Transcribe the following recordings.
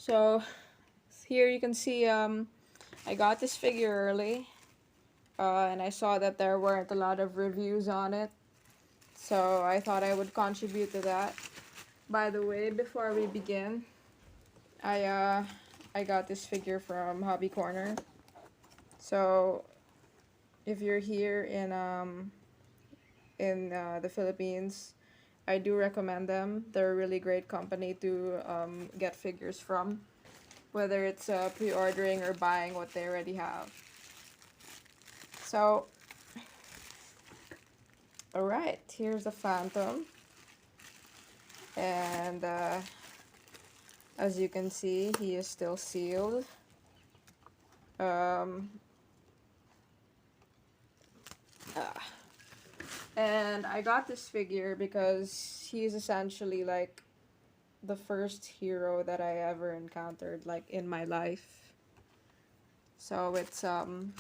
So here you can see I got this figure early, and I saw that there weren't a lot of reviews on it, so I thought I would contribute to that. By the way, before we begin, I got this figure from Hobby Corner. So if you're here in the Philippines, I do recommend them. They're a really great company to get figures from, whether it's pre-ordering or buying what they already have. So, alright, here's the Phantom. And as you can see, he is still sealed. And I got this figure because he's essentially like the first hero that I ever encountered like in my life. So it's there's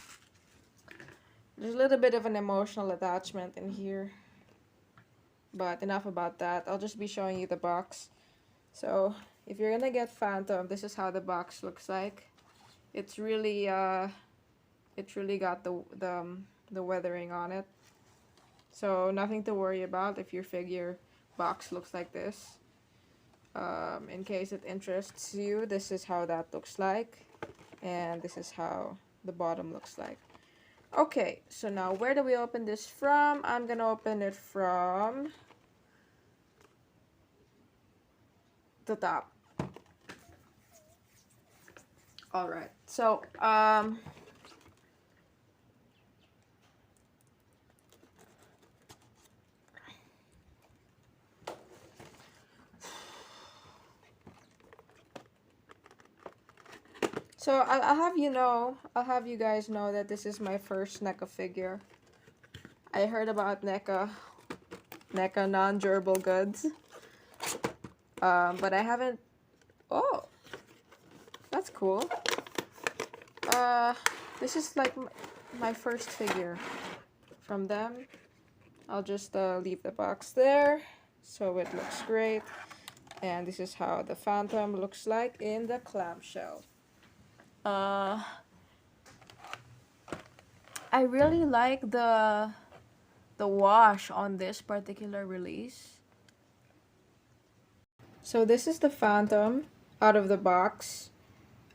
a little bit of an emotional attachment in here. But enough about that. I'll just be showing you the box. So if you're gonna get Phantom, this is how the box looks like. It's really got the weathering on it. So nothing to worry about if your figure box looks like this. In case it interests you, this is how that looks like. And this is how the bottom looks like. Okay, so now where do we open this from? I'm gonna open it from the top. Alright, so I'll have you guys know that this is my first NECA figure. I heard about NECA non-durable goods, but I haven't. Oh, that's cool. This is like my first figure from them. I'll just leave the box there so it looks great. And this is how the Phantom looks like in the clamshell. I really like the wash on this particular release. So this is the Phantom out of the box.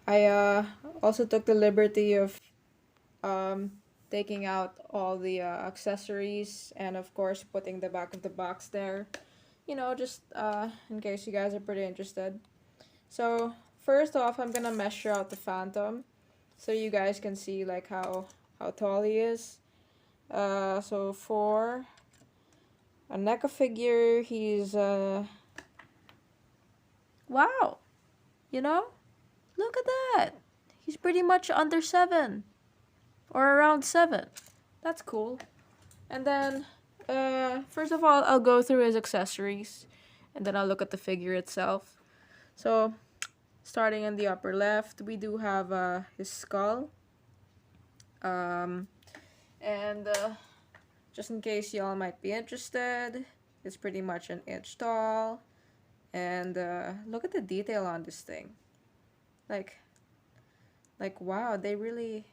I also took the liberty of taking out all the accessories and of course putting the back of the box there. You know, just in case you guys are pretty interested. So first off, I'm gonna measure out the Phantom so you guys can see like how tall he is. So for a NECA figure, he's wow, you know, look at that. He's pretty much under 7 or around 7. That's cool. And then first of all, I'll go through his accessories and then I'll look at the figure itself. So starting in the upper left, we do have his skull. And just in case y'all might be interested, it's pretty much an inch tall. And look at the detail on this thing. Like wow, they really.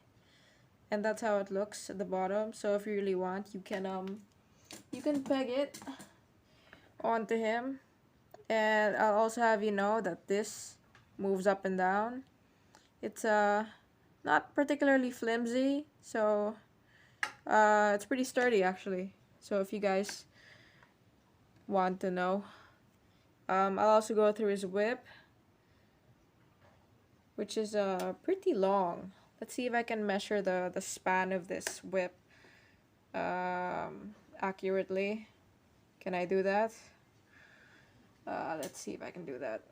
And that's how it looks at the bottom. So if you really want, you can peg it onto him. And I'll also have you know that this moves up and down. It's not particularly flimsy, so it's pretty sturdy actually. So if you guys want to know, I'll also go through his whip, which is pretty long. Let's see if I can measure the span of this whip accurately. Can I do that? Let's see if I can do that.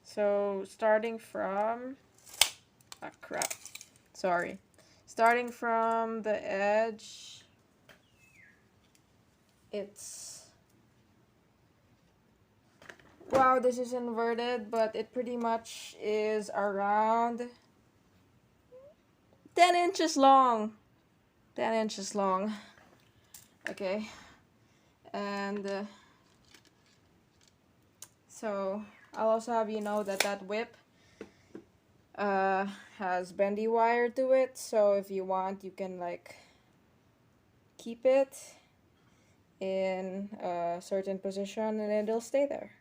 So starting from crap. Sorry. Starting from the edge, it's wow, this is inverted, but it pretty much is around 10 inches long. 10 inches long. Okay. And so I'll also have you know that that whip has bendy wire to it, so if you want, you can like keep it in a certain position and it'll stay there.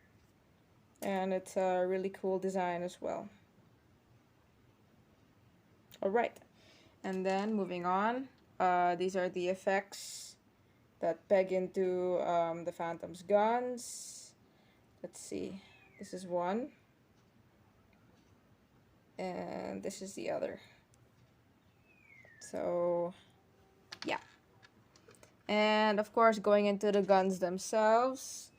And it's a really cool design as well. Alright, and then moving on, these are the effects that peg into the Phantom's guns. Let's see, this is one, and this is the other. So, yeah. And of course, going into the guns themselves,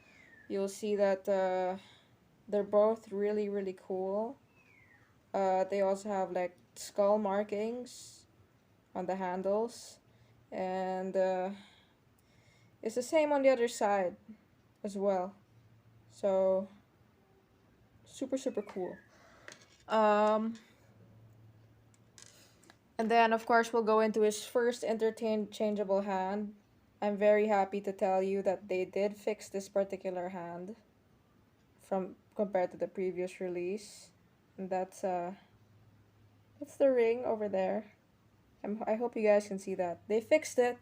you'll see that they're both really, really cool. They also have like skull markings on the handles, and it's the same on the other side as well. So super, super cool. And then of course we'll go into his first interchangeable hand. I'm very happy to tell you that they did fix this particular hand from compared to the previous release. And that's the ring over there. I hope you guys can see that. They fixed it.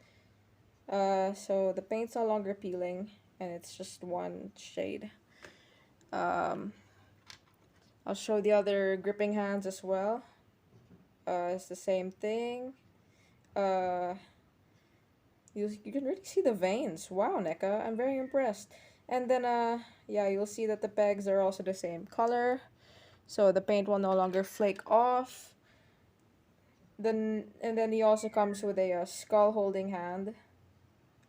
So the paint's no longer peeling and it's just one shade. I'll show the other gripping hands as well. It's the same thing. You can really see the veins. Wow, NECA, I'm very impressed. And then yeah, you'll see that the pegs are also the same color, so the paint will no longer flake off. And then he also comes with a skull holding hand,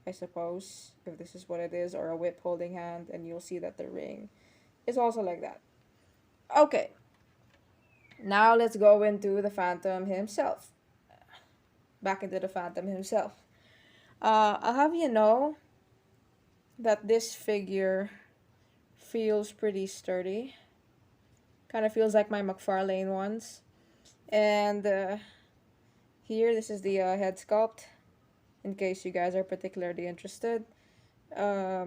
I suppose, if this is what it is, or a whip holding hand, and you'll see that the ring is also like that. Okay, now let's go into the Phantom himself. Back into the Phantom himself. I'll have you know that this figure feels pretty sturdy. Kind of feels like my McFarlane ones. And here, this is the head sculpt, in case you guys are particularly interested. I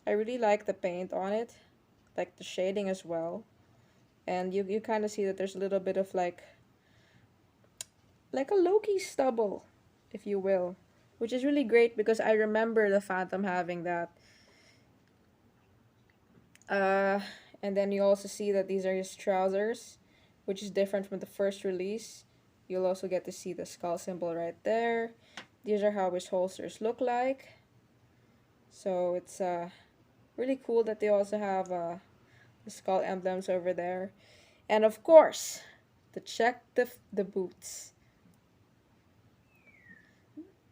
really like the paint on it, like the shading as well. And you kind of see that there's a little bit of like a Loki stubble, if you will, which is really great because I remember the Phantom having that. And then you also see that these are his trousers, which is different from the first release. You'll also get to see the skull symbol right there. These are how his holsters look like. So it's really cool that they also have the skull emblems over there. And of course, to check the boots.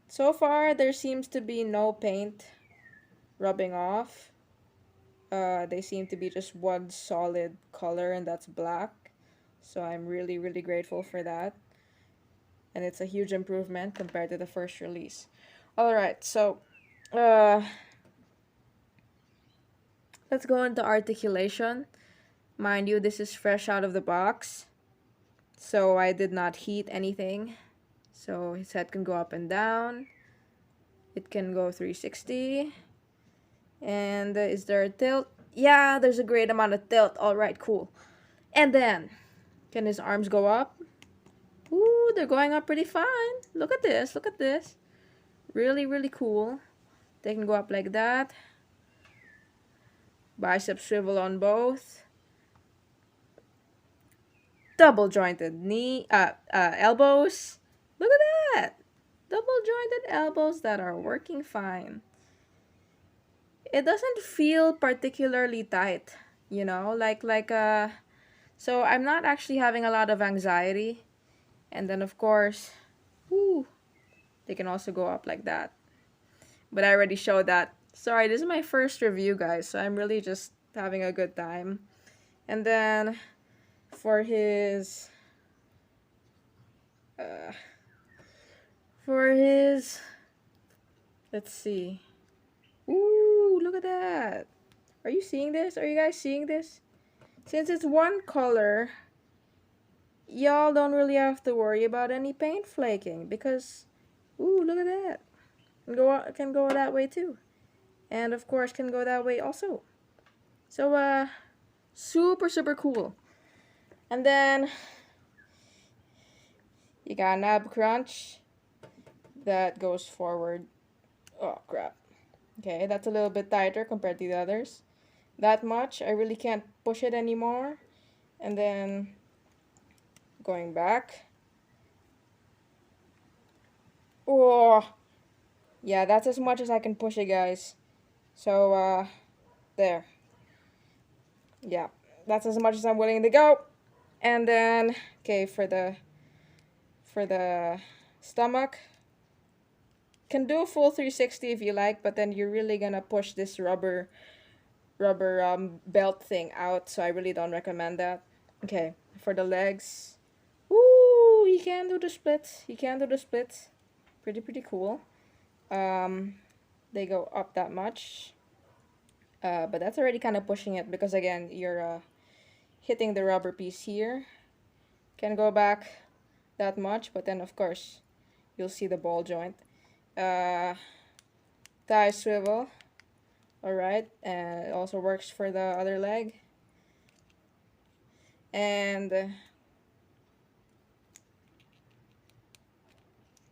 So far, there seems to be no paint rubbing off. They seem to be just one solid color, and that's black. So I'm really, really grateful for that. And it's a huge improvement compared to the first release. Alright, so let's go into articulation. Mind you, this is fresh out of the box, so I did not heat anything. So his head can go up and down. It can go 360. And is there a tilt? Yeah, there's a great amount of tilt. Alright, cool. And then, can his arms go up? Ooh, they're going up pretty fine. Look at this, look at this. Really, really cool. They can go up like that. Bicep swivel on both. Double jointed elbows. Look at that. Double jointed elbows that are working fine. It doesn't feel particularly tight, you know, so I'm not actually having a lot of anxiety. And then of course, whoo, they can also go up like that. But I already showed that. Sorry, this is my first review, guys, so I'm really just having a good time. And then for his let's see. Ooh, look at that. Are you seeing this? Are you guys seeing this? Since it's one color, y'all don't really have to worry about any paint flaking because, ooh, look at that. Can go that way too. And of course can go that way also. So Super, super cool. And then you got a knob crunch that goes forward. Oh, crap. Okay, that's a little bit tighter compared to the others. That much, I really can't push it anymore. And then going back. Oh, yeah, that's as much as I can push it, guys. So, there. Yeah, that's as much as I'm willing to go. And then, okay, for the stomach, can do a full 360 if you like, but then you're really gonna push this rubber belt thing out, so I really don't recommend that. Okay, for the legs, woo, he can do the splits. He can do the splits. Pretty cool. They go up that much, but that's already kind of pushing it because again you're hitting the rubber piece here. Can go back that much, but then of course you'll see the ball joint. Thigh swivel. Alright, and it also works for the other leg. And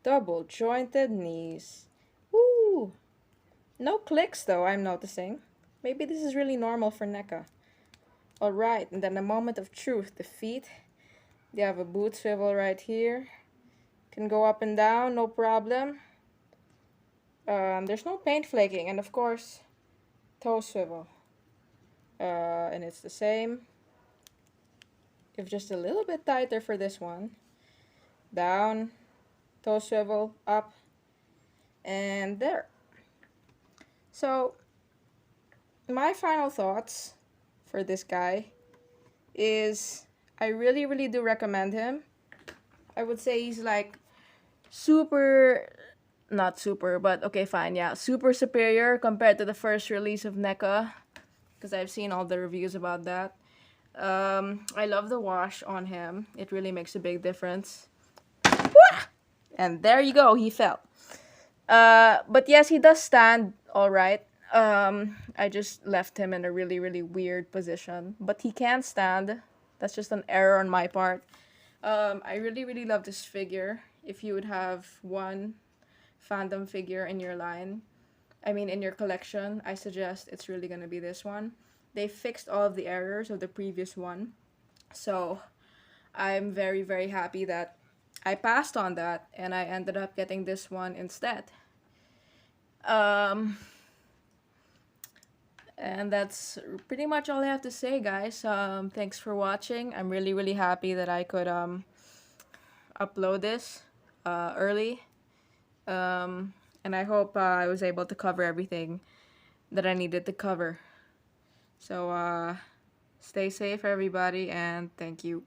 double jointed knees. Woo! No clicks though, I'm noticing. Maybe this is really normal for NECA. Alright, and then a moment of truth. The feet. They have a boot swivel right here. Can go up and down, no problem. There's no paint flaking, and of course, toe swivel. And it's the same. If just a little bit tighter for this one. Down, toe swivel, up, and there. So, my final thoughts for this guy is I really do recommend him. I would say he's like super, not super, but okay, fine, yeah, super superior compared to the first release of NECA, because I've seen all the reviews about that. I love the wash on him. It really makes a big difference. And there you go, he fell. But yes, he does stand all right. I just left him in a really weird position, but he can stand. That's just an error on my part. I really love this figure. If you would have one fandom figure in your line, I mean in your collection, I suggest it's really gonna be this one. They fixed all of the errors of the previous one, so I'm very happy that I passed on that and I ended up getting this one instead. And that's pretty much all I have to say, guys. Thanks for watching. I'm really happy that I could upload this early. And I hope I was able to cover everything that I needed to cover. So stay safe, everybody, and thank you.